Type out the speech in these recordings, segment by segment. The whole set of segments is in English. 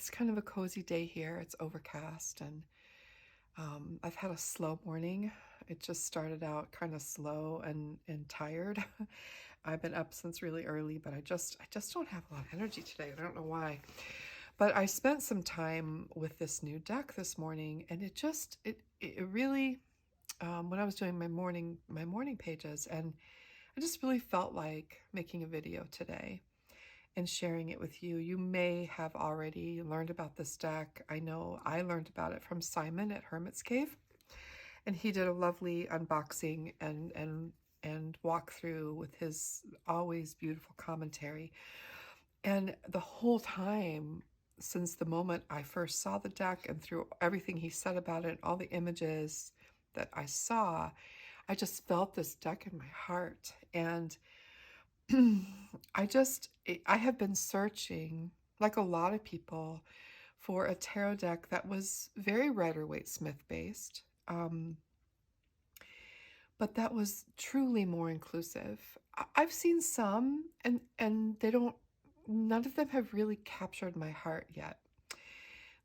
It's kind of a cozy day here. It's overcast and I've had a slow morning. It just started out kind of slow and tired. I've been up since really early, but I just don't have a lot of energy today. I don't know why. But I spent some time with this new deck this morning, and it really when I was doing my morning pages, and I just really felt like making a video today and sharing it with you. You may have already learned about this deck. I know I learned about it from Simon at Hermit's Cave, and he did a lovely unboxing and walkthrough with his always beautiful commentary. And the whole time, since the moment I first saw the deck and through everything he said about it, all the images that I saw, I just felt this deck in my heart. And I have been searching, like a lot of people, for a tarot deck that was very Rider-Waite-Smith based, but that was truly more inclusive. I've seen some, and they don't. None of them have really captured my heart yet.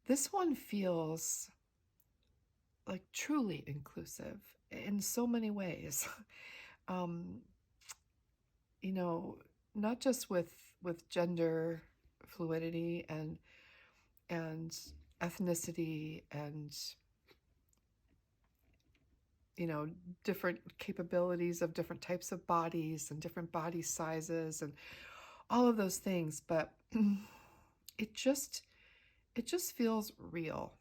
This one feels like truly inclusive in so many ways. Um, you know, not just with gender fluidity and ethnicity and different capabilities of different types of bodies and different body sizes and all of those things, but it just it just feels real.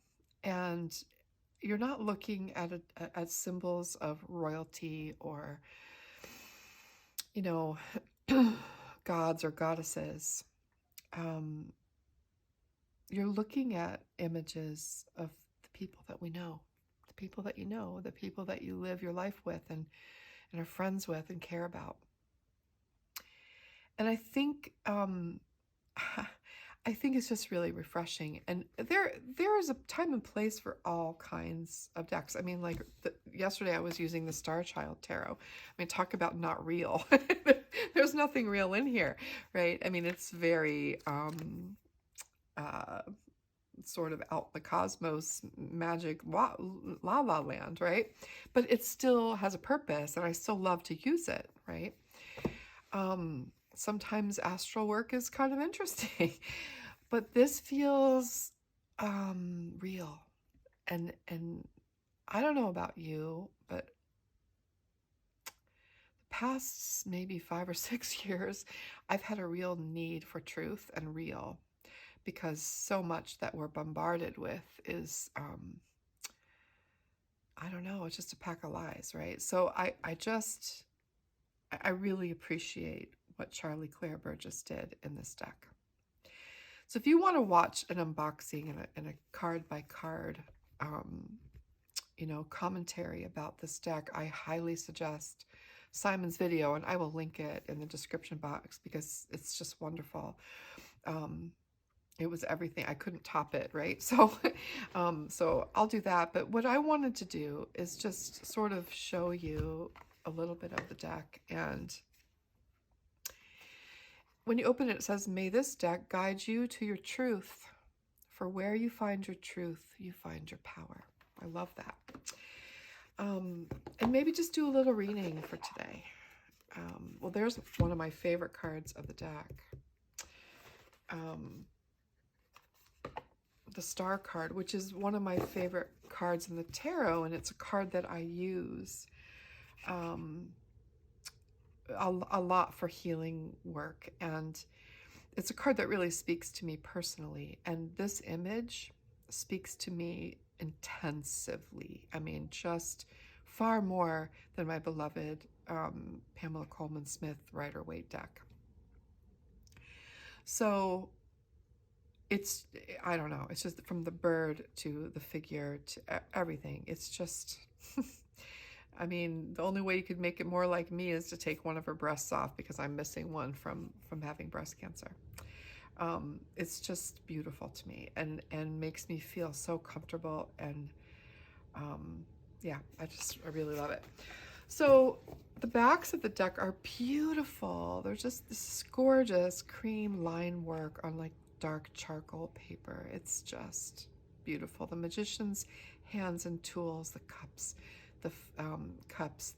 And you're not looking at symbols of royalty or you know gods or goddesses. um, you're looking at images of the people that we know, the people that you know, the people that you live your life with and are friends with and care about. And I think I think it's just really refreshing. And there is a time and place for all kinds of decks. I mean, like yesterday I was using the Star Child Tarot. I mean, talk about not real. There's nothing real in here, right? I mean, it's very uh, sort of out the cosmos magic la la land, right? But it still has a purpose, and I still love to use it, right? Sometimes astral work is kind of interesting, but this feels real. And I don't know about you, but the past maybe 5 or 6 years, I've had a real need for truth and real, because so much that we're bombarded with is I don't know, it's just a pack of lies, right? So I really appreciate what Charlie Claire Burgess did in this deck. So if you want to watch an unboxing and a card by card, commentary about this deck, I highly suggest Simon's video, and I will link it in the description box because it's just wonderful. It was everything. I couldn't top it, right? So I'll do that. But what I wanted to do is just sort of show you a little bit of the deck. And when you open it, it says, "May this deck guide you to your truth. For where you find your truth, you find your power." I love that. And maybe just do a little reading for today. Well, there's one of my favorite cards of the deck. The Star card, which is one of my favorite cards in the tarot, and it's a card that I use a lot for healing work, and it's a card that really speaks to me personally, and this image speaks to me intensively. I mean, just far more than my beloved Pamela Coleman Smith Rider-Waite deck. So it's, I don't know, it's just from the bird to the figure to everything. It's just, I mean, the only way you could make it more like me is to take one of her breasts off, because I'm missing one from having breast cancer. It's just beautiful to me and makes me feel so comfortable. And yeah, I really love it. So the backs of the deck are beautiful. They're just this gorgeous cream line work on like dark charcoal paper. It's just beautiful. The magician's hands and tools, the cups,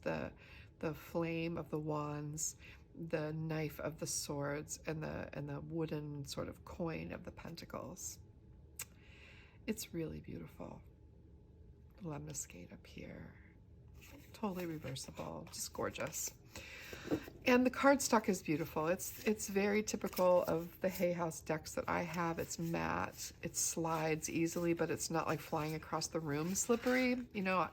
the flame of the wands, the knife of the swords, and the wooden sort of coin of the pentacles. It's really beautiful. Lemniscate up here. Totally reversible, just gorgeous. And the cardstock is beautiful. It's very typical of the Hay House decks that I have. It's matte, it slides easily, but it's not like flying across the room slippery. You know,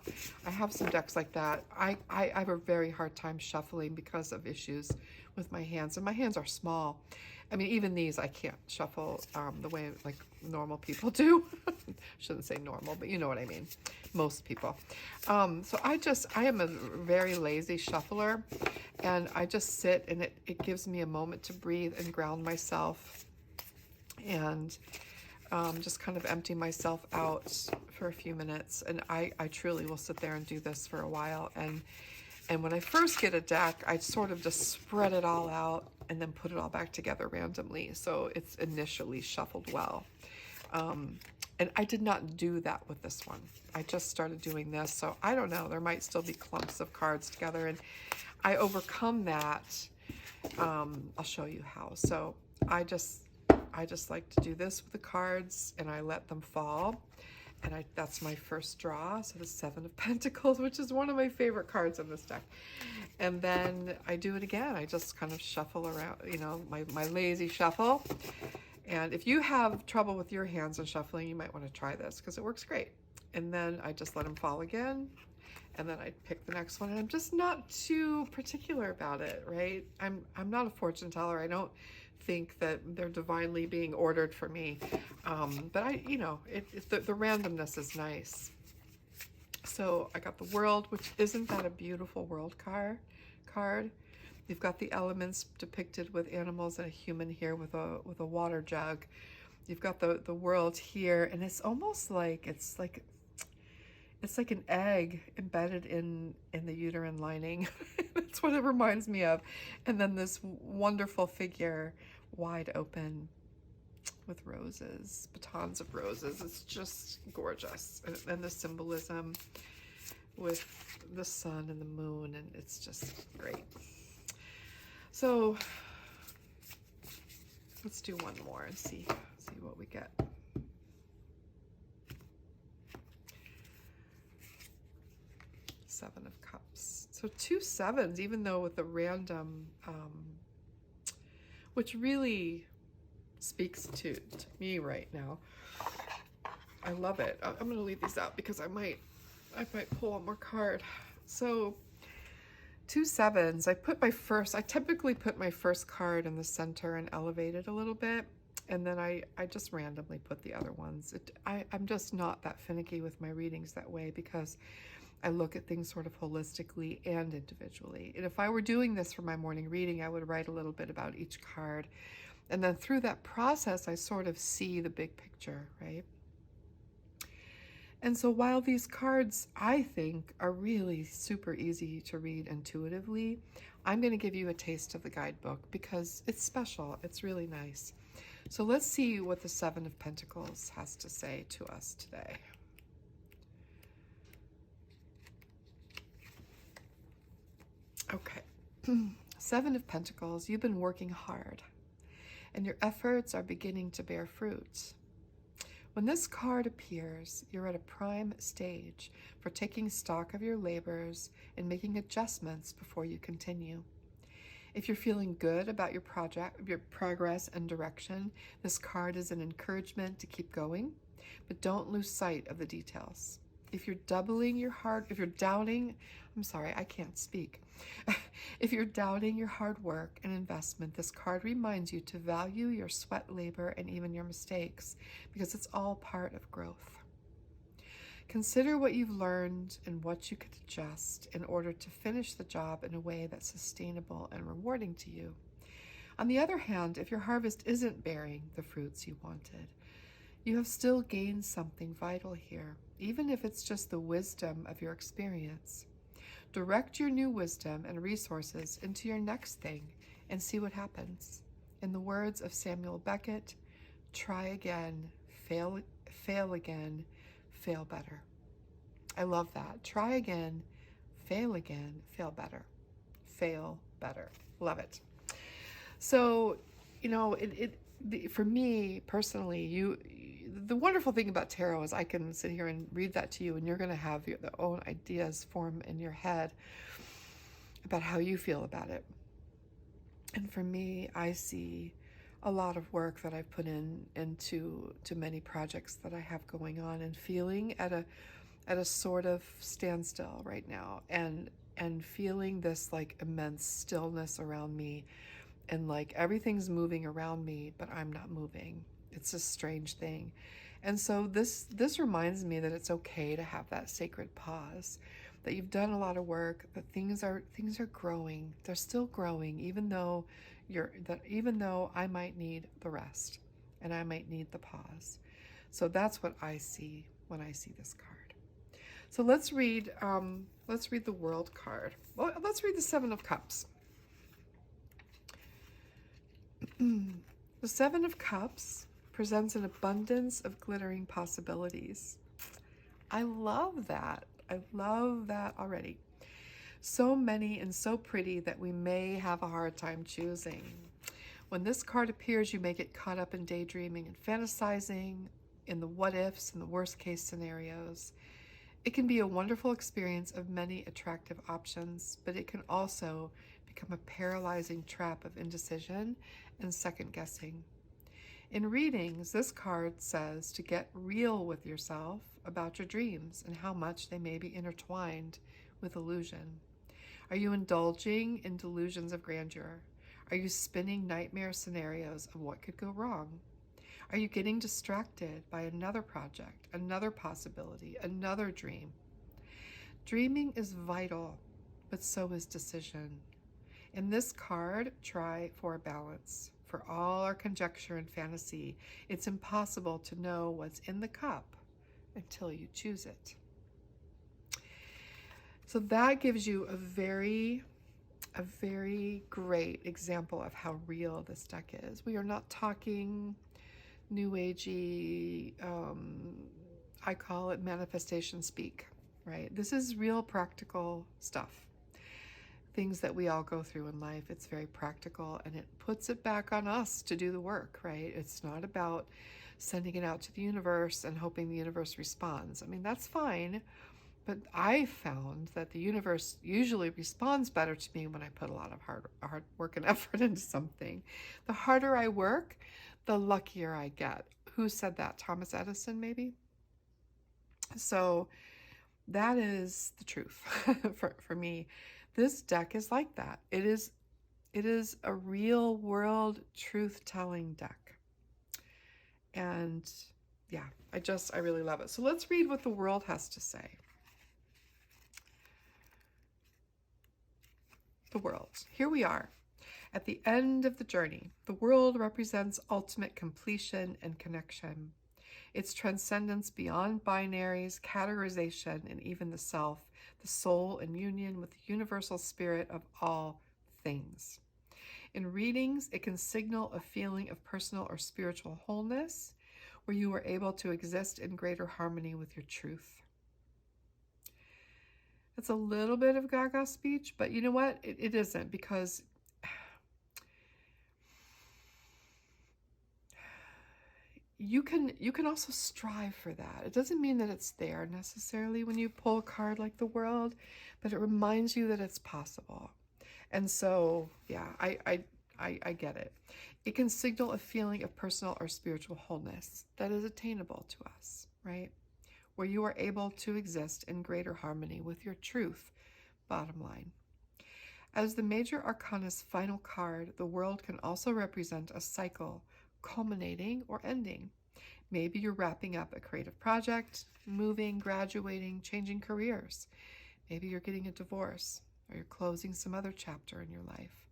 I have some decks like that. I have a very hard time shuffling because of issues with my hands, and my hands are small. I mean, even these I can't shuffle the way like normal people do. Shouldn't say normal, but you know what I mean. Most people. So I am a very lazy shuffler, and I just sit, and it gives me a moment to breathe and ground myself, and just kind of empty myself out for a few minutes. And I truly will sit there and do this for a while. And when I first get a deck, I sort of just spread it all out and then put it all back together randomly, so it's initially shuffled well. And I did not do that with this one. I just started doing this, so I don't know. There might still be clumps of cards together, and I overcome that. I'll show you how. So I just like to do this with the cards, and I let them fall. And that's my first draw, so the Seven of Pentacles, which is one of my favorite cards in this deck. And then I do it again. I just kind of shuffle around, you know, my lazy shuffle. And if you have trouble with your hands and shuffling, you might want to try this because it works great. And then I just let them fall again. And then I pick the next one, and I'm just not too particular about it, right? I'm not a fortune teller. I don't think that they're divinely being ordered for me. But the randomness is nice. So I got the World, which isn't that a beautiful World card? You've got the elements depicted with animals and a human here with a water jug. You've got the World here, and it's almost like it's like an egg embedded in the uterine lining. That's what it reminds me of. And then this wonderful figure, wide open, with roses, batons of roses. It's just gorgeous. And the symbolism with the sun and the moon, and it's just great. So let's do one more and see what we get. Seven of Cups. So 2 sevens, even though with the random, which really speaks to me right now. I love it. I'm going to leave these out because I might pull one more card. So 2 sevens. I typically put my first card in the center and elevate it a little bit, and then I just randomly put the other ones. I'm just not that finicky with my readings that way because I look at things sort of holistically and individually. And if I were doing this for my morning reading, I would write a little bit about each card. And then through that process, I sort of see the big picture, right? And so while these cards, I think, are really super easy to read intuitively, I'm going to give you a taste of the guidebook because it's special. It's really nice. So let's see what the Seven of Pentacles has to say to us today. Okay. Seven of Pentacles, you've been working hard, and your efforts are beginning to bear fruit. When this card appears, you're at a prime stage for taking stock of your labors and making adjustments before you continue. If you're feeling good about your project, your progress and direction, this card is an encouragement to keep going, but don't lose sight of the details. If you're doubting your hard work and investment, this card reminds you to value your sweat, labor, and even your mistakes, because it's all part of growth. Consider what you've learned and what you could adjust in order to finish the job in a way that's sustainable and rewarding to you. On the other hand, if your harvest isn't bearing the fruits you wanted, you have still gained something vital here, even if it's just the wisdom of your experience. Direct your new wisdom and resources into your next thing and see what happens. In the words of Samuel Beckett, try again, fail again, fail better. I love that. Try again, fail again, fail better. Fail better. Love it. So, for me personally, the wonderful thing about tarot is I can sit here and read that to you, and you're going to have your own ideas form in your head about how you feel about it. And for me, I see a lot of work that I've put into many projects that I have going on, and feeling at a sort of standstill right now, and feeling this like immense stillness around me, and like everything's moving around me, but I'm not moving. It's a strange thing. And so this reminds me that it's okay to have that sacred pause, that you've done a lot of work, that things are growing. They're still growing, even though I might need the rest, and I might need the pause. So that's what I see when I see this card. So let's read the World card. Well, let's read the Seven of Cups. The Seven of Cups presents an abundance of glittering possibilities. I love that. I love that already. So many and so pretty that we may have a hard time choosing. When this card appears, you may get caught up in daydreaming and fantasizing, in the what ifs and the worst case scenarios. It can be a wonderful experience of many attractive options, but it can also become a paralyzing trap of indecision and second guessing. In readings, this card says to get real with yourself about your dreams and how much they may be intertwined with illusion. Are you indulging in delusions of grandeur? Are you spinning nightmare scenarios of what could go wrong? Are you getting distracted by another project, another possibility, another dream? Dreaming is vital, but so is decision. In this card, try for a balance. For all our conjecture and fantasy, it's impossible to know what's in the cup until you choose it. So that gives you a very great example of how real this deck is. We are not talking new agey, I call it manifestation speak, right? This is real practical stuff. Things that we all go through in life. It's very practical, and it puts it back on us to do the work, right? It's not about sending it out to the universe and hoping the universe responds. I mean, that's fine, but I found that the universe usually responds better to me when I put a lot of hard work and effort into something. The harder I work, the luckier I get. Who said that? Thomas Edison, maybe? So that is the truth for me. This deck is like that. It is a real world truth-telling deck. And yeah, I really love it. So let's read what the world has to say. The world. Here we are. At the end of the journey, the world represents ultimate completion and connection. Its transcendence beyond binaries, categorization, and even the self, the soul in union with the universal spirit of all things. In readings, it can signal a feeling of personal or spiritual wholeness, where you are able to exist in greater harmony with your truth. It's a little bit of Gaga speech, but you know what? It isn't, because you can also strive for that. It doesn't mean that it's there necessarily when you pull a card like the world, but it reminds you that it's possible. And so, yeah, I get it. It can signal a feeling of personal or spiritual wholeness that is attainable to us, right? Where you are able to exist in greater harmony with your truth, bottom line. As the major arcana's final card, the world can also represent a cycle, culminating or ending. Maybe you're wrapping up a creative project, moving, graduating, changing careers. Maybe you're getting a divorce, or you're closing some other chapter in your life.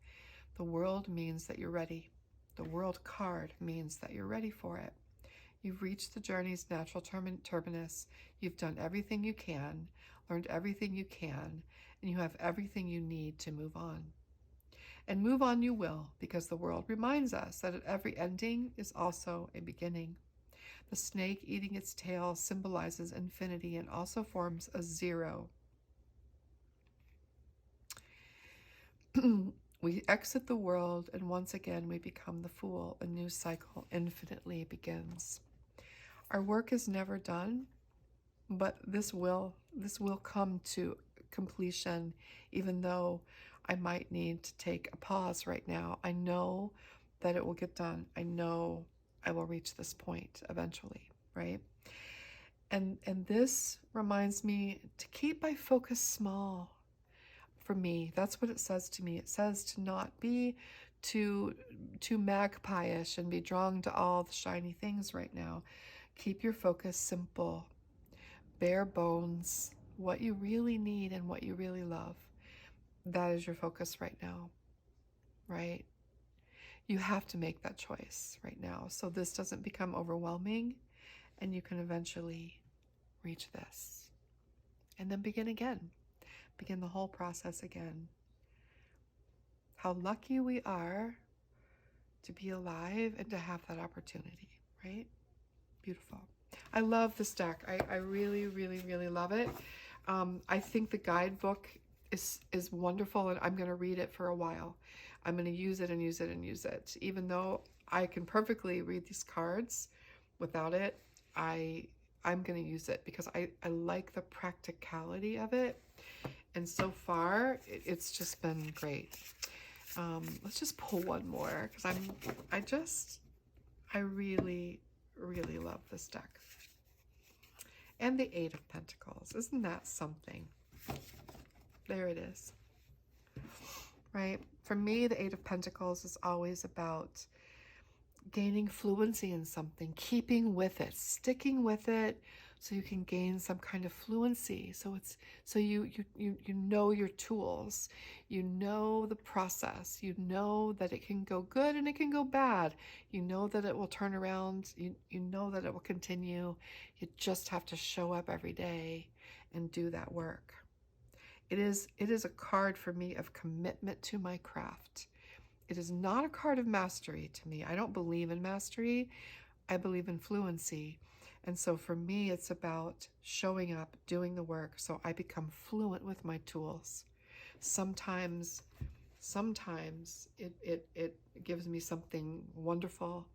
The world means that you're ready. The world card means that you're ready for it. You've reached the journey's natural terminus. You've done everything you can, learned everything you can, and you have everything you need to move on. And move on you will, because the world reminds us that at every ending is also a beginning. The snake eating its tail symbolizes infinity and also forms a zero. We exit the world, and once again we become the fool. A new cycle infinitely begins. Our work is never done, but this will come to completion, even though I might need to take a pause right now. I know that it will get done. I know I will reach this point eventually, right? And this reminds me to keep my focus small. For me, that's what it says to me. It says to not be too magpie-ish and be drawn to all the shiny things right now. Keep your focus simple, bare bones, what you really need and what you really love. That is your focus right now, right? You have to make that choice right now so this doesn't become overwhelming and you can eventually reach this. And then begin again. Begin the whole process again. How lucky we are to be alive and to have that opportunity, right? Beautiful. I love this deck. I really, really, really love it. I think the guidebook is wonderful, and I'm going to read it for a while. I'm going to use it and use it and use it. Even though I can perfectly read these cards without it, I'm going to use it because I like the practicality of it. And so far, it's just been great. Let's just pull one more because I really, really love this deck. And the Eight of Pentacles. Isn't that something? There it is. Right? For me, the Eight of Pentacles is always about gaining fluency in something, keeping with it, sticking with it, so you can gain some kind of fluency. So you know your tools, you know the process, you know that it can go good and it can go bad. You know that it will turn around, you know that it will continue. You just have to show up every day and do that work. It is a card for me of commitment to my craft. It is not a card of mastery to me. I don't believe in mastery. I believe in fluency. And so for me, it's about showing up, doing the work, so I become fluent with my tools. Sometimes it gives me something wonderful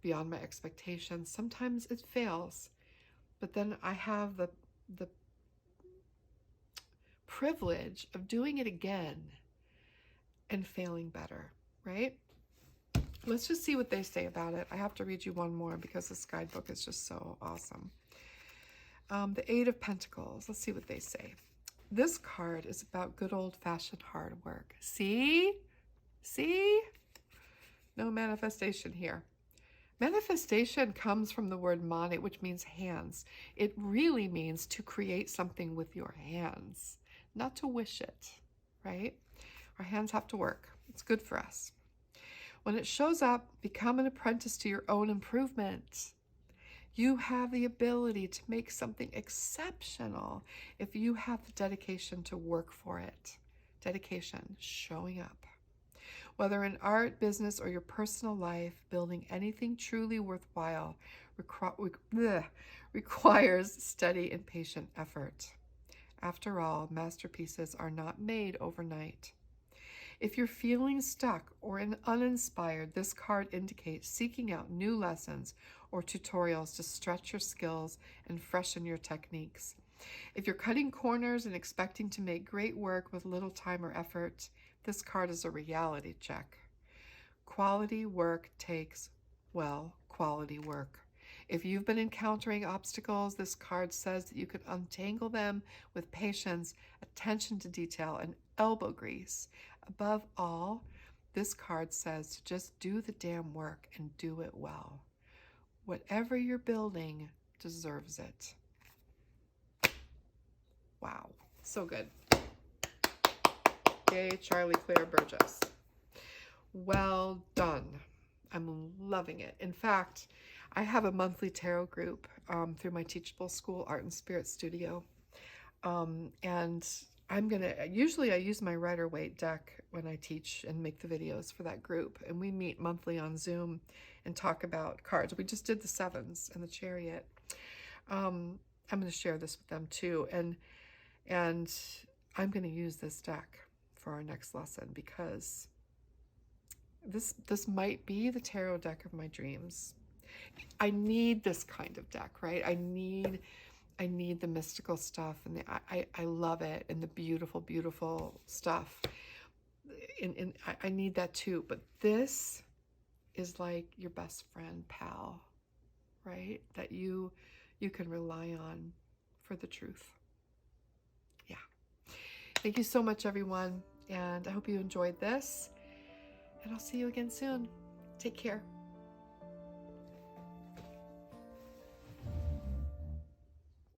beyond my expectations. Sometimes it fails, but then I have the privilege of doing it again and failing better, right? Let's just see what they say about it. I have to read you one more because this guidebook is just so awesome. The Eight of Pentacles. Let's see what they say. This card is about good old-fashioned hard work. See? See? No manifestation here. Manifestation comes from the word mani, which means hands. It really means to create something with your hands, not to wish it, right? Our hands have to work. It's good for us. When it shows up, become an apprentice to your own improvement. You have the ability to make something exceptional if you have the dedication to work for it. Dedication, showing up. Whether in art, business, or your personal life, building anything truly worthwhile requires steady and patient effort. After all, masterpieces are not made overnight. If you're feeling stuck or uninspired, this card indicates seeking out new lessons or tutorials to stretch your skills and freshen your techniques. If you're cutting corners and expecting to make great work with little time or effort, this card is a reality check. Quality work takes, well, quality work. If you've been encountering obstacles, this card says that you can untangle them with patience, attention to detail, and elbow grease. Above all, this card says to just do the damn work and do it well. Whatever you're building deserves it. Wow, so good. Yay, Charlie Claire Burgess. Well done. I'm loving it. In fact, I have a monthly tarot group through my Teachable School Art and Spirit Studio. And usually I use my Rider-Waite deck when I teach and make the videos for that group. And we meet monthly on Zoom and talk about cards. We just did the sevens and the Chariot. I'm going to share this with them too. And I'm going to use this deck for our next lesson because this might be the tarot deck of my dreams. I need this kind of deck, right? I need the mystical stuff, and I love it, and the beautiful, beautiful stuff. And I need that too. But this is like your best friend, pal, right? That you can rely on for the truth. Yeah. Thank you so much, everyone. And I hope you enjoyed this. And I'll see you again soon. Take care.